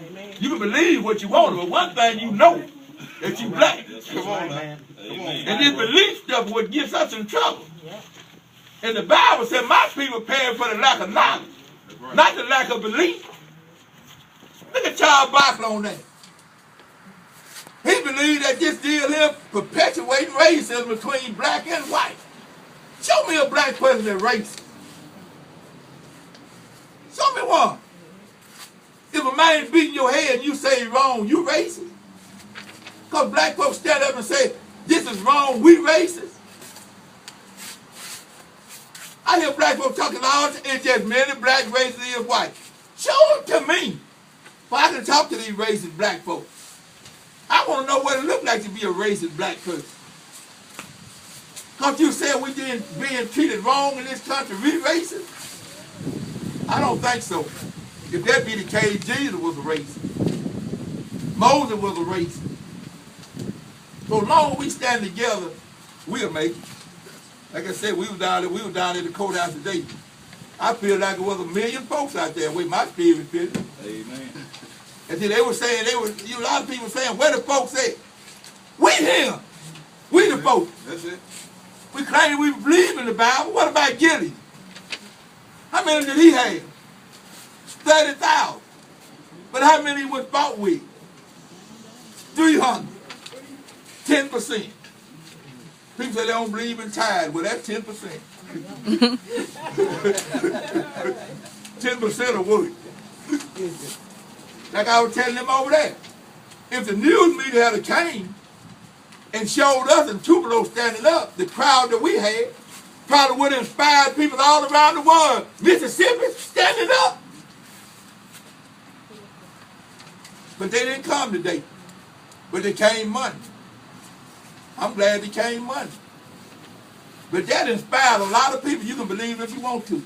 Amen. You can believe what you want, but one thing you know, that you black. Come on, man. Come on. And this belief stuff is what gets us in trouble. Yeah. And the Bible said, my people perish for the lack of knowledge, not the lack of belief. Look at Charles Barkley on that. He believed that this deal here perpetuating racism between black and white. Show me a black person that's racist. Show me one. If a man beating your head and you say he's wrong, you racist? Because black folks stand up and say, this is wrong, we racist. I hear black folks talking all the time, it's just many black racists is white. Show them to me. But I can talk to these racist black folks. I want to know what it looks like to be a racist black person. Because you said we being treated wrong in this country, we racist? I don't think so. If that be the case, Jesus was a racist. Moses was a racist. So long as we stand together, we'll make it. Like I said, we were down at the courthouse today. I feel like it was 1 million folks out there with my spirit feeling. Amen. And then they were saying, a lot of people saying, where the folks at? We here. We the folks. That's it. We claim we believe in the Bible. What about Gideon? How many did he have? 30,000. But how many was fought with? 300. 10%. People say they don't believe in tithe. Well, that's 10%. 10% of what? Like I was telling them over there. If the news media had came and showed us and Tupelo standing up, the crowd that we had probably would have inspired people all around the world. Mississippi standing up. But they didn't come today. But they came Monday. I'm glad they came Monday. But that inspired a lot of people. You can believe if you want to.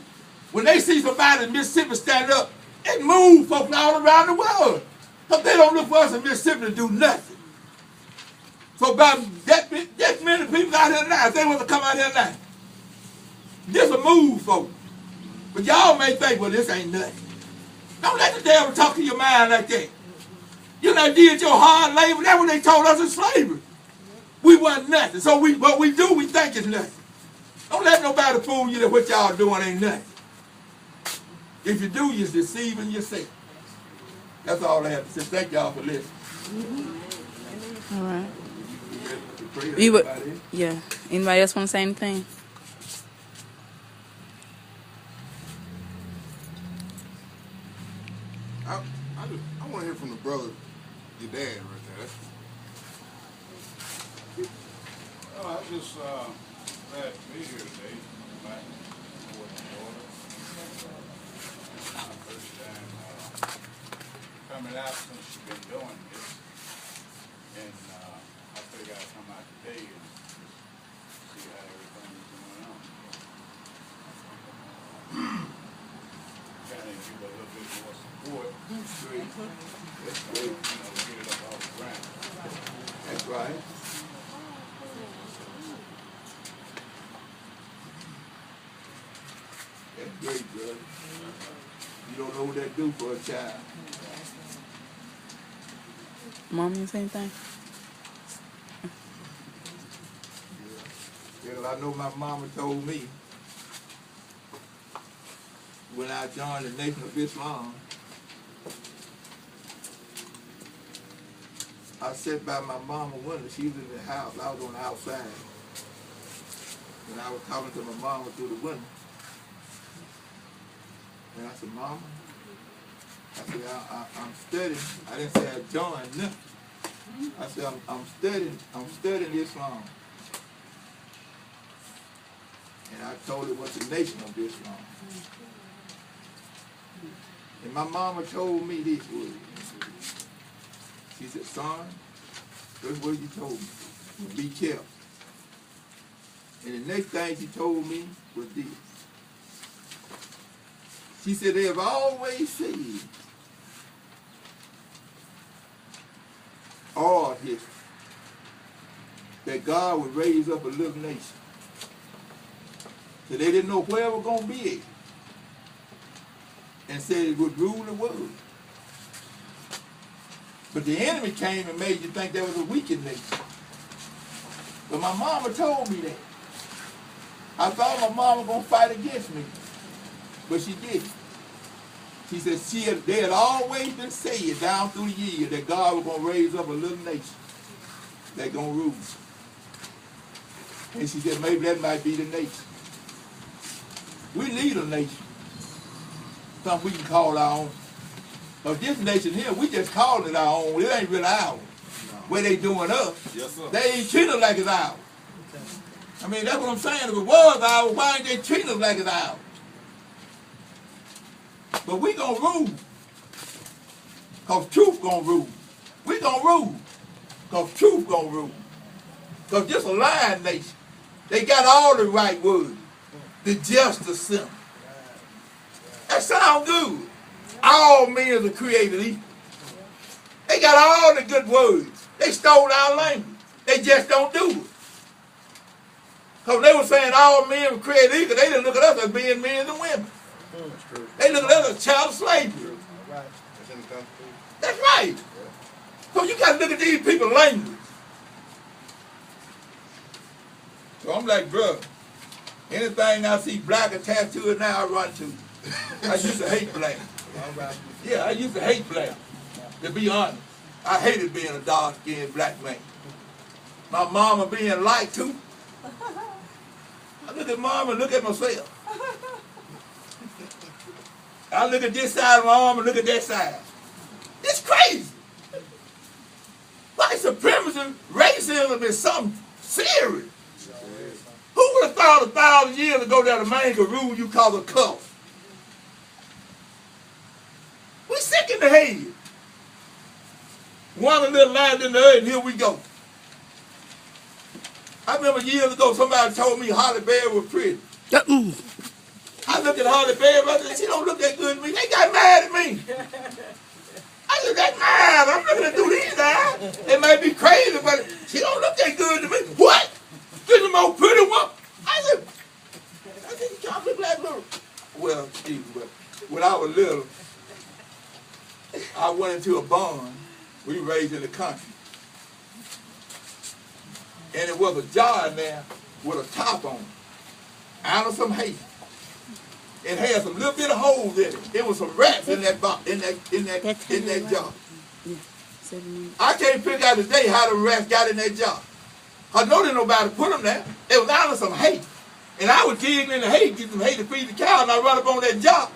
When they see somebody in Mississippi stand up, it moves folks all around the world. Because they don't look for us in Mississippi to do nothing. So about that many people out here now, if they want to come out here now, this will move folks. But y'all may think, well, this ain't nothing. Don't let the devil talk to your mind like that. You know, did your hard labor. That's what they told us in slavery. We wasn't nothing. So what we do, we think it's nothing. Don't let nobody fool you that what y'all doing ain't nothing. If you do, you're deceiving yourself. That's all I have to say. Thank y'all for listening. All right. Yeah. Anybody else want to say anything? I want to hear from the brother, your dad, right there. Oh, I just glad to be here today. Back with my daughter. My first time coming out since she's been doing this. And I figured I'd come out today and just see how everything's going on. Kind of give a little bit more support. That's great. That's great. You know, get it up off the ground. That's right. That's great, brother. You don't know what that do for a child. Mom, you say anything? Yeah, I know my mama told me when I joined the Nation of Islam, I sat by my mama window. She was in the house. I was on the outside. And I was talking to my mama through the window. And I said, Mama, I said, I'm studying. I didn't say I joined nothing. I said, I'm studying Islam. And I told her what's the Nation of Islam. And my mama told me these words. She said, son, this is what you told me. Be careful. And the next thing she told me was this. She said, they have always said, all history, that God would raise up a little nation. So they didn't know where it was going to be at. And said it would rule the world. But the enemy came and made you think there was a weakened nation. But my mama told me that. I thought my mama gonna fight against me, but she didn't. She said they had always been saying down through the years that God was gonna raise up a little nation that gonna rule. And she said maybe that might be the nation. We need a nation, something we can call our own. But this nation here, we just calling it our own. It ain't really ours. Where they doing us, Yes, sir. they ain't treating us like it's ours. I mean, that's what I'm saying. If it was ours, why ain't they treating us like it's ours? But we gonna rule. Because truth gonna rule. We gonna rule. Because truth gonna rule. Because this a lying nation. They got all the right words. The justice simple. That sound good. All men are created equal. They got all the good words. They stole our language. They just don't do it. Because they were saying all men were created equal. They didn't look at us as being men and women. They look at us as child slavery. That's right. So you got to look at these people's language. So I'm like, bro, anything I see black attached to it now, I run to. I used to hate black. Yeah, I used to hate black. To be honest, I hated being a dark-skinned black man. My mama being light too. I look at mom and look at myself. I look at this side of my arm and look at that side. It's crazy. White supremacy, racism is something serious. Who would have thought 1,000 years ago that a man could rule you called a cuff? We sick in the head. One a little lighter than the other, and here we go. I remember years ago somebody told me Holly Berry was pretty. I looked at Holly Berry, I said, she don't look that good to me. They got mad at me. I said, that's mad. I'm looking at through these eyes. It might be crazy, but she don't look that good to me. What? This is more pretty one. I said, you can't look like little. Well, Steve, but when I was little, I went into a barn. We raised in the country. And it was a jar in there with a top on it. Out of some hay. It had some little bit of holes in it. There was some rats in that box, in that jar. I can't figure out today how the rats got in that jar. I know there's nobody put them there. It was out of some hay. And I was digging in the hay, get some hay to feed the cow, and I run up on that jar.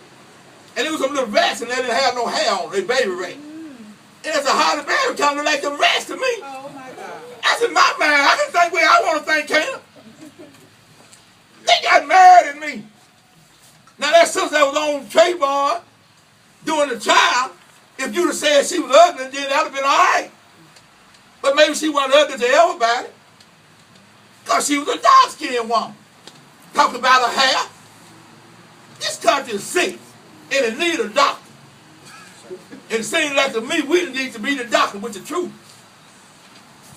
And there was some little rats and they didn't have no hair on, they baby rats. And it's a Holly Berry kind of like them rats to me. Oh my God. That's in my mind. I can think where I want to think, can't I? They got mad at me. Now that sister that was on Trayvon doing the trial, if you'd have said she was ugly, then that would have been all right. But maybe she wasn't ugly to everybody. Because she was a dark-skinned woman. Talking about her hair. This country is sick. And it needs a doctor. And it seems like to me, we need to be the doctor with the truth.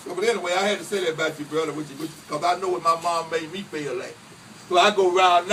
So, but anyway, I had to say that about you, brother, because I know what my mom made me feel like. So I go around now.